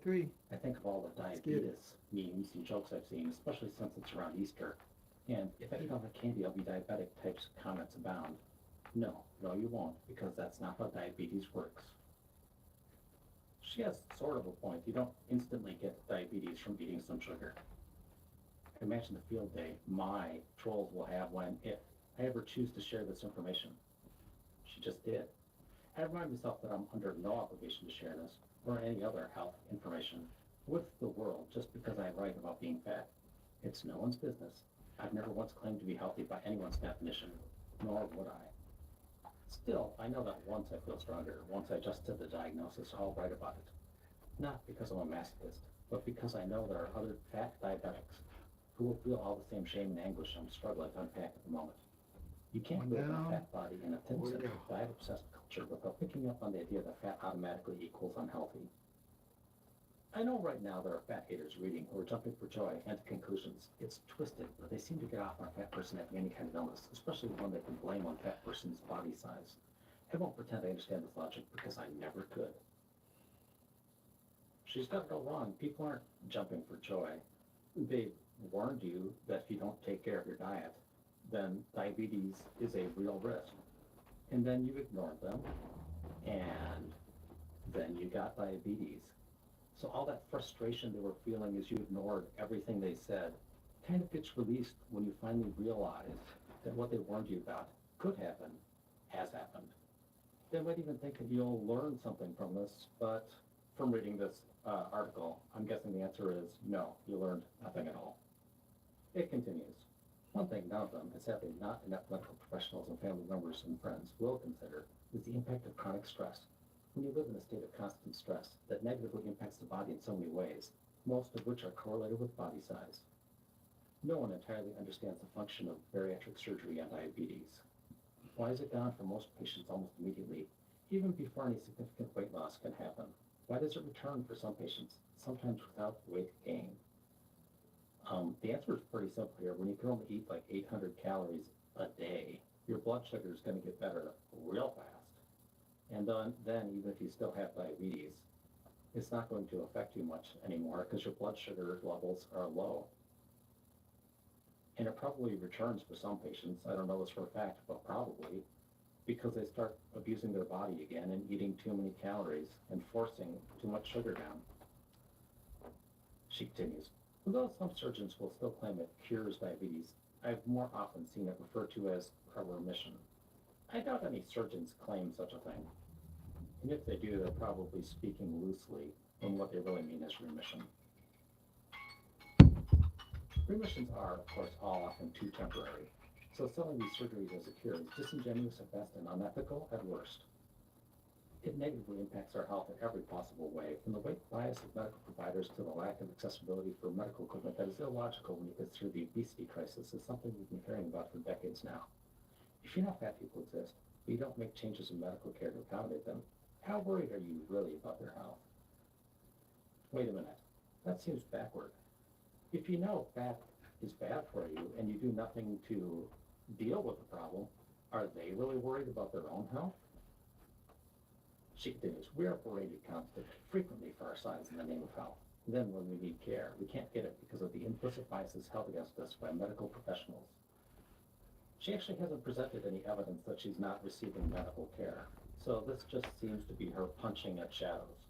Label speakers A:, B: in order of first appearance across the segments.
A: agree.
B: I think of all the
A: It's good.
B: diabetes memes and jokes I've seen, especially since it's around Easter. And if I eat all the candy, I'll be diabetic types comments abound. No, no, you won't, because that's not how diabetes works. She has sort of a point. You don't instantly get diabetes from eating some sugar. Imagine the field day my trolls will have when, if I ever choose to share this information. She just did. I remind myself that I'm under no obligation to share this or any other health information with the world just because I write about being fat. It's no one's business. I've never once claimed to be healthy by anyone's definition, nor would I. Still, I know that once I feel stronger, once I adjusted the diagnosis, I'll write about it. Not because I'm a masochist, but because I know there are other fat diabetics who will feel all the same shame and anguish I'm struggling to unpack at the moment. You can't
A: One
B: live in a
A: down,
B: fat body in a
A: four to
B: thin-centric,
A: go.
B: diet-obsessed culture without picking up on the idea that fat automatically equals unhealthy. I know right now there are fat haters reading who are jumping for joy and to conclusions. It's twisted, but they seem to get off on a fat person having any kind of illness, especially one they can blame on fat person's body size. I won't pretend I understand this logic because I never could. She's got it all wrong. People aren't jumping for joy. They warned you that if you don't take care of your diet, then diabetes is a real risk. And then you ignored them, and then you got diabetes. So all that frustration they were feeling as you ignored everything they said kind of gets released when you finally realize that what they warned you about could happen, has happened. They might even think that you'll learn something from this, but from reading this article, I'm guessing the answer is no, you learned nothing at all. It continues. One thing none of them, and sadly not enough medical professionals and family members and friends, will consider is the impact of chronic stress. When you live in a state of constant stress that negatively impacts the body in so many ways, most of which are correlated with body size. No one entirely understands the function of bariatric surgery on diabetes. Why is it gone for most patients almost immediately, even before any significant weight loss can happen? Why does it return for some patients, sometimes without weight gain? The answer is pretty simple here. When you can only eat like 800 calories a day, your blood sugar is going to get better real fast. And then, even if you still have diabetes, it's not going to affect you much anymore because your blood sugar levels are low. And it probably returns for some patients. I don't know this for a fact, but probably because they start abusing their body again and eating too many calories and forcing too much sugar down. She continues. Although some surgeons will still claim it cures diabetes, I've more often seen it referred to as a remission. I doubt any surgeons claim such a thing. And if they do, they're probably speaking loosely when what they really mean is remission. Remissions are, of course, all often too temporary, so selling these surgeries as a cure is disingenuous at best and unethical at worst. It negatively impacts our health in every possible way, from the weight bias of medical providers to the lack of accessibility for medical equipment that is illogical when you consider the obesity crisis is something we've been hearing about for decades now. If you know fat people exist, but you don't make changes in medical care to accommodate them, how worried are you really about their health? Wait a minute, that seems backward. If you know fat is bad for you and you do nothing to deal with the problem, are they really worried about their own health? She continues, we are berated constantly, frequently for our size in the name of health. Then when we need care, we can't get it because of the implicit biases held against us by medical professionals. She actually hasn't presented any evidence that she's not receiving medical care, so this just seems to be her punching at shadows.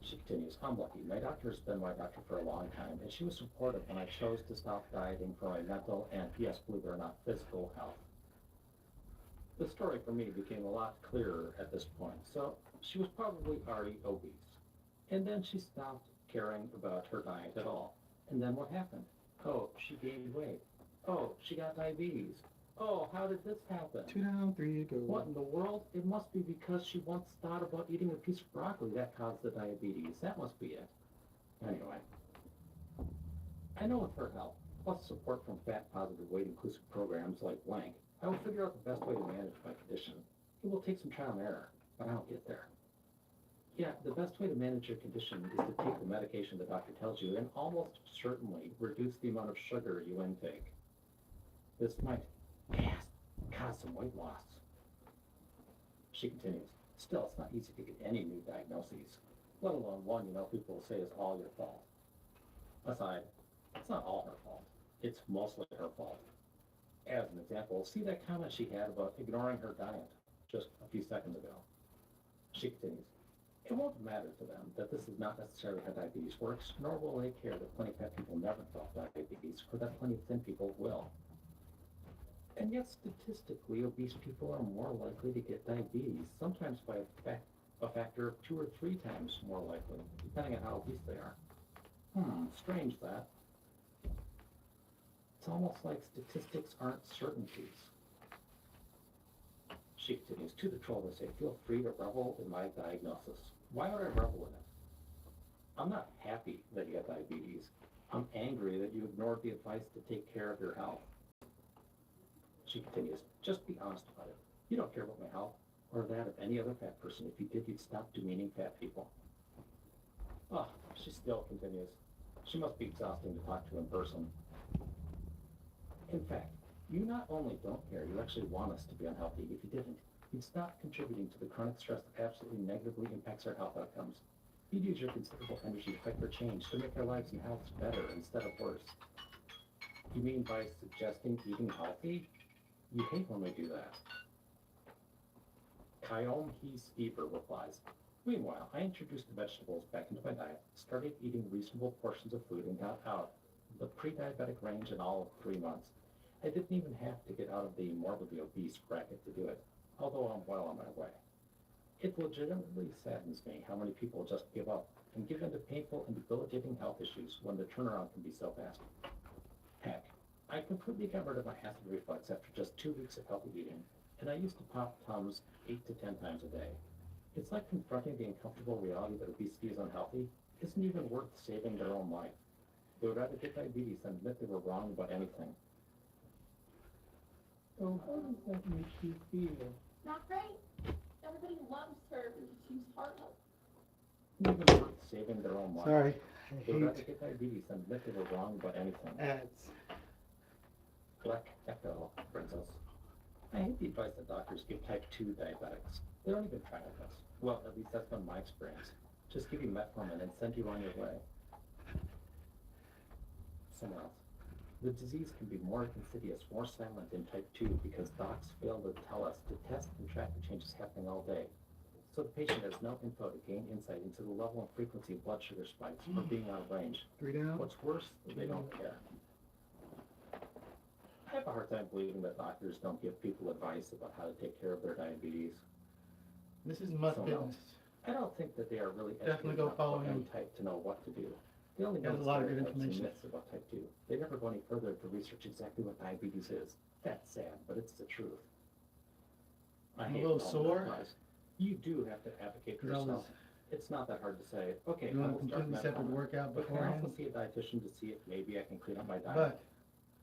B: She continues, I'm lucky. My doctor has been my doctor for a long time, and she was supportive when I chose to stop dieting for my mental and, yes, believe it or not, physical health. The story for me became a lot clearer at this point, so she was probably already obese. And then she stopped caring about her diet at all. And then what happened? Oh, she gained weight. Oh, she got diabetes. Oh, how did this happen?
A: 2 down, 3 to go.
B: What in the world? It must be because she once thought about eating a piece of broccoli that caused the diabetes. That must be it. Anyway, I know with her help, plus support from fat-positive, weight-inclusive programs like blank, I will figure out the best way to manage my condition. It will take some trial and error, but I'll get there. Yeah, the best way to manage your condition is to take the medication the doctor tells you and almost certainly reduce the amount of sugar you intake. This might cause some weight loss. She continues, still, it's not easy to get any new diagnoses. let alone one, people will say is all your fault. Aside, it's not all her fault. It's mostly her fault. As an example, see that comment she had about ignoring her diet just a few seconds ago. She continues, it won't matter to them that this is not necessarily how diabetes works, nor will they care that plenty of fat people never develop diabetes, or that plenty of thin people will. And yet, statistically, obese people are more likely to get diabetes, sometimes by a factor of 2 or 3 times more likely, depending on how obese they are. Strange that. It's almost like statistics aren't certainties. She continues, to the troll they say, feel free to revel in my diagnosis. Why would I revel in it? I'm not happy that you have diabetes. I'm angry that you ignored the advice to take care of your health. She continues, just be honest about it. You don't care about my health or that of any other fat person. If you did, you'd stop demeaning fat people. Oh, she still continues. She must be exhausting to talk to in person. In fact, you not only don't care, you actually want us to be unhealthy. If you didn't, you'd stop contributing to the chronic stress that absolutely negatively impacts our health outcomes. You'd use your considerable energy to fight for change, to make our lives and healths better instead of worse. You mean by suggesting eating healthy? You hate when we do that. Kyom Hees Fever replies, meanwhile, I introduced the vegetables back into my diet, started eating reasonable portions of food, and got out of the pre-diabetic range in all of 3 months. I didn't even have to get out of the morbidly obese bracket to do it, although I'm well on my way. It legitimately saddens me how many people just give up and give in to painful and debilitating health issues when the turnaround can be so fast. Heck, I completely got rid of my acid reflux after just 2 weeks of healthy eating, and I used to pop Tums 8 to 10 times a day. It's like confronting the uncomfortable reality that obesity is unhealthy isn't even worth saving their own life. They would rather get diabetes than admit they were wrong about anything. So how does that make you feel?
A: Not great. Everybody loves her because she's heartless.
B: Even worth saving their own life.
C: Sorry,
B: They
C: I
B: would rather
C: hate
B: get diabetes than admit they were wrong about anything.
C: ads.
B: Black Echo brings us. I hate the advice that doctors give type 2 diabetics. They don't even try with us. Well, at least that's been my experience. Just give you metformin and send you on your way. Someone else. The disease can be more insidious, more silent in type 2 because docs fail to tell us to test and track the changes happening all day. So the patient has no info to gain insight into the level and frequency of blood sugar spikes or being out of range.
C: 3 down.
B: What's worse, they don't care. I have a hard time believing that doctors don't give people advice about how to take care of their diabetes.
C: This is Mutt
B: So,
C: Fitness.
B: I don't think that they are really
C: Definitely
B: educated
C: go
B: enough
C: follow
B: about any
C: him.
B: type to know what to do. They only
C: Got
B: know
C: a lot of good
B: stereotypes and
C: information.
B: myths about type 2. They never go any further to research exactly what diabetes is. That's sad, but it's the truth. I
C: I'm a
B: hate
C: little
B: all
C: sore.
B: the lies. You do have to advocate for
C: 'Cause I
B: yourself.
C: was
B: It's not that hard to say, okay,
C: doing
B: I
C: a
B: will start
C: completely separate
B: metformin,
C: workout
B: but can I also
C: beforehand.
B: see a dietitian to see if maybe I can clean up my diet?
C: But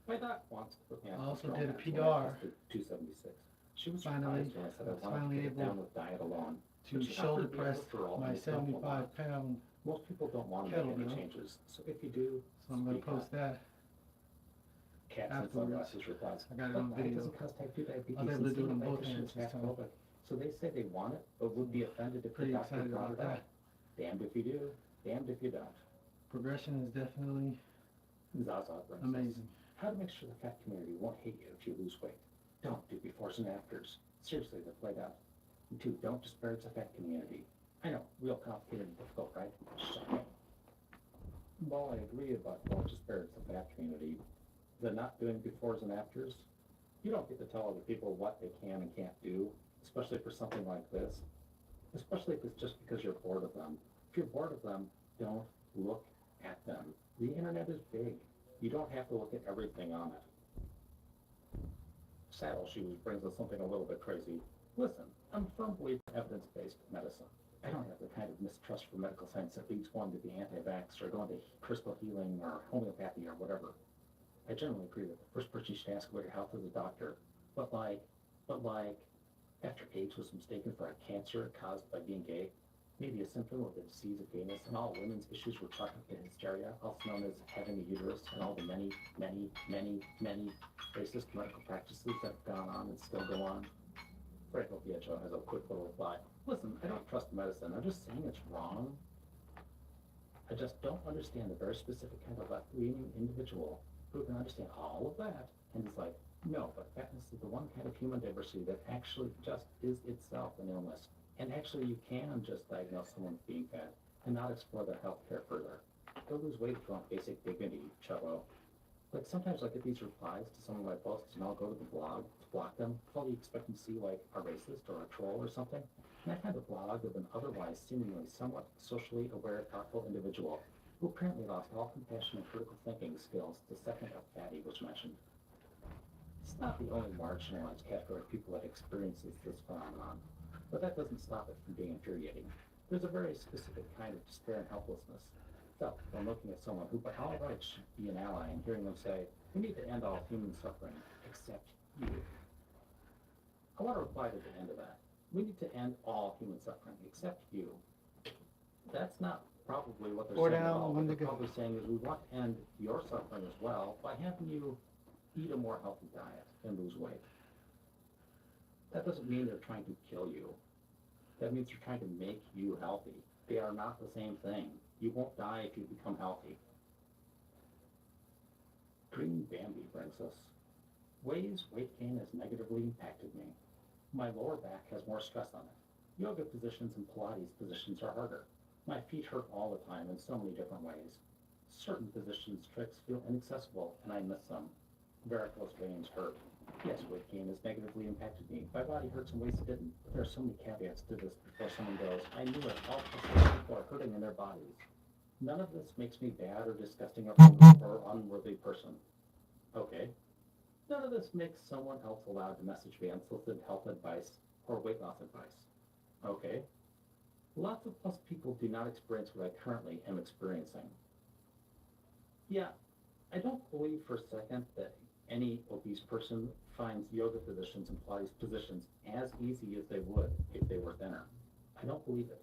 B: My doc wants to put me on
C: I also
B: control
C: did a
B: meds when I
C: PR.
B: tested 276. She was
C: Finally,
B: surprised when I said I
C: I was
B: wanted to
C: finally
B: get it
C: able
B: down with diet alone.
C: to
B: But she
C: shoulder
B: offered me a
C: press
B: referral
C: my
B: and it helped a lot.
C: 75-pound.
B: Most people don't want to
C: kettle
B: make any
C: now.
B: changes, so if you do,
C: So I'm gonna
B: speak
C: post
B: up.
C: that.
B: Cats and
C: afterwards.
B: sunglasses replies.
C: I got it
B: But
C: on
B: diet
C: video.
B: doesn't cause type 2 diabetes.
C: I was able to
B: and
C: do it
B: seeing
C: on
B: a
C: both
B: dietitian
C: hands
B: is
C: this time.
B: half-phobic. So they say they want it, but would be offended if the
C: Pretty
B: doctor
C: excited
B: brought
C: about
B: it up.
C: that.
B: Damned if you do, damned if you don't.
C: Progression is definitely
B: Zaza brings us.
C: amazing.
B: How to make sure the fat community won't hate you if you lose weight. Don't do befores and afters. Seriously, they're played out. And 2, don't disparage the fat community. I know, real complicated and difficult, right? Shocking. While I agree about don't disparage the fat community, the not doing befores and afters, you don't get to tell other people what they can and can't do, especially for something like this. Especially if it's just because you're bored of them. If you're bored of them, don't look at them. The internet is big. You don't have to look at everything on it. Saddle Shoes brings us something a little bit crazy. Listen, I'm a firm believer in evidence-based medicine. I don't have the kind of mistrust for medical science that leads one to be anti-vax or going to crystal healing or homeopathy or whatever. I generally agree that the first person you should ask about your health is a doctor. But like, after AIDS was mistaken for a cancer caused by being gay, maybe a symptom of the disease of gayness, and all women's issues were chalked up to hysteria, also known as having a uterus, and all the many racist medical practices that have gone on and still go on. Franco Pietro has a quick little reply. Listen, I don't trust medicine. I'm just saying it's wrong. just don't understand the very specific kind of left-leaning individual who can understand all of that and is like, no, but fatness is the one kind of human diversity that actually just is itself an illness. And actually you can just diagnose someone with being fat and not explore their health care further. Go lose weight if you want basic dignity, chubbo. Like sometimes I get these replies to some of my posts and I'll go to the blog to block them. Probably expect them to see like a racist or a troll or something. And I find a blog of an otherwise seemingly somewhat socially aware, thoughtful individual who apparently lost all compassion and critical thinking skills the second a fatty was mentioned. It's not the only marginalized category of people that experiences this phenomenon, but that doesn't stop it from being infuriating. There's a very specific kind of despair and helplessness. So, I'm looking at someone who by all rights should be an ally and hearing them say, we need to end all human suffering, except you. I want to reply to the end of that. We need to end all human suffering, except you. That's not probably what they're
C: Or
B: saying at
C: down,
B: all.
C: one
B: What
C: to
B: they're
C: go.
B: probably saying is we want to end your suffering as well by having you eat a more healthy diet and lose weight. That doesn't mean they're trying to kill you. That means they're trying to make you healthy. They are not the same thing. You won't die if you become healthy. Green Bambi brings us. Ways weight gain has negatively impacted me. My lower back has more stress on it. Yoga positions and Pilates positions are harder. My feet hurt all the time in so many different ways. Certain positions, tricks feel inaccessible and I miss them. Varicose veins hurt. Yes, weight gain has negatively impacted me. My body hurts in ways it didn't, but there are so many caveats to this before someone goes, I knew it, all people are hurting in their bodies. None of this makes me bad or disgusting or unworthy person. Okay. None of this makes someone else allowed to message me unsolicited health advice or weight loss advice. Okay. Lots of plus people do not experience what I currently am experiencing. Yeah, I don't believe for a second that any obese person finds yoga positions and Pilates positions as easy as they would if they were thinner. I don't believe it.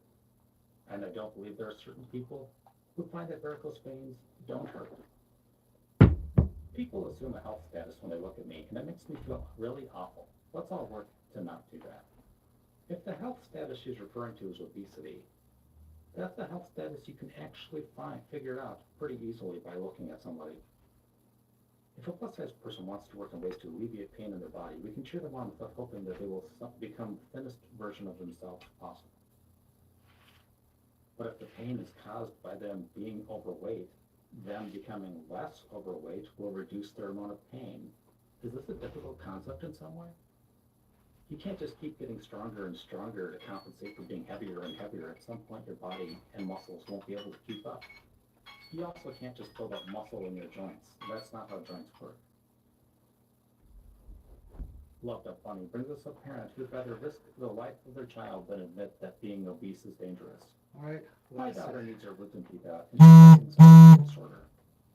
B: And I don't believe there are certain people who find that varicose veins don't hurt. People assume a health status when they look at me, and it makes me feel really awful. Let's all work to not do that. If the health status she's referring to is obesity, that's a health status you can actually figure out pretty easily by looking at somebody. If a plus-size person wants to work on ways to alleviate pain in their body, we can cheer them on without hoping that they will become the thinnest version of themselves possible. But if the pain is caused by them being overweight, them becoming less overweight will reduce their amount of pain. Is this a difficult concept in some way? You can't just keep getting stronger and stronger to compensate for being heavier and heavier. At some point, your body and muscles won't be able to keep up. You also can't just build up muscle in your joints. That's not how joints work. Loved Up Bunny brings us a parent who'd rather risk the life of their child than admit that being obese is dangerous.
C: All right.
B: My daughter needs her wisdom teeth out, and she's having a disorder.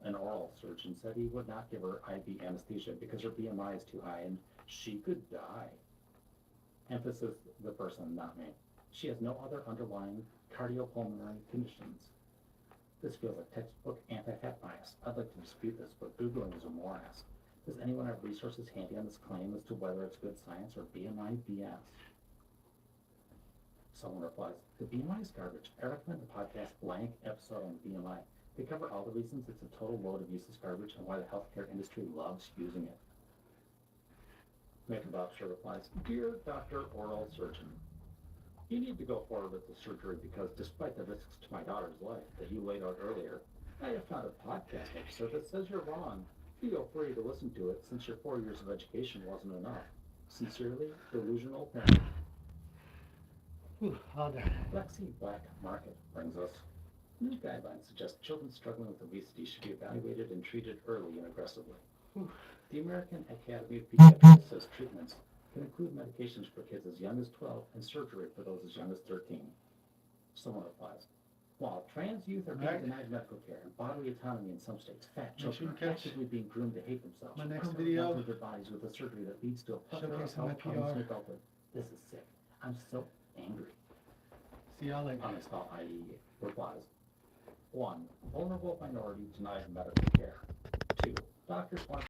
B: An oral surgeon said he would not give her IV anesthesia because her BMI is too high and she could die. Emphasis the person, not me. She has no other underlying cardiopulmonary conditions. This feels like textbook anti-fat bias. I'd like to dispute this, but Googling is a morass. Does anyone have resources handy on this claim as to whether it's good science or BMI BS? Someone replies, the BMI is garbage. I recommend the podcast blank episode on BMI. They cover all the reasons it's a total load of useless garbage and why the healthcare industry loves using it. Maker Bobster replies, Dear Dr. Oral Surgeon, you need to go forward with the surgery because despite the risks to my daughter's life that you laid out earlier, I have found a podcast episode that says you're wrong. Feel free to listen to it since your 4 years of education wasn't enough. Sincerely, delusional parent.
C: All done.
B: Lexi Black Market brings us. New guidelines suggest children struggling with obesity should be evaluated and treated early and aggressively. The American Academy of Pediatrics says treatments can include medications for kids as young as 12 and surgery for those as young as 13. Someone replies, while trans youth are being denied medical care and bodily autonomy in some states, fat children are actively being groomed to hate themselves.
C: My next
B: permanently
C: video.
B: alter their bodies with a surgery that leads to a plethora of
C: Showcasing my
B: health problems in
C: PR.
B: adulthood. This is sick. I'm so angry.
C: See y'all later.
B: Uninstall IE replies. 1. Vulnerable minority denied medical care. 2. Doctors want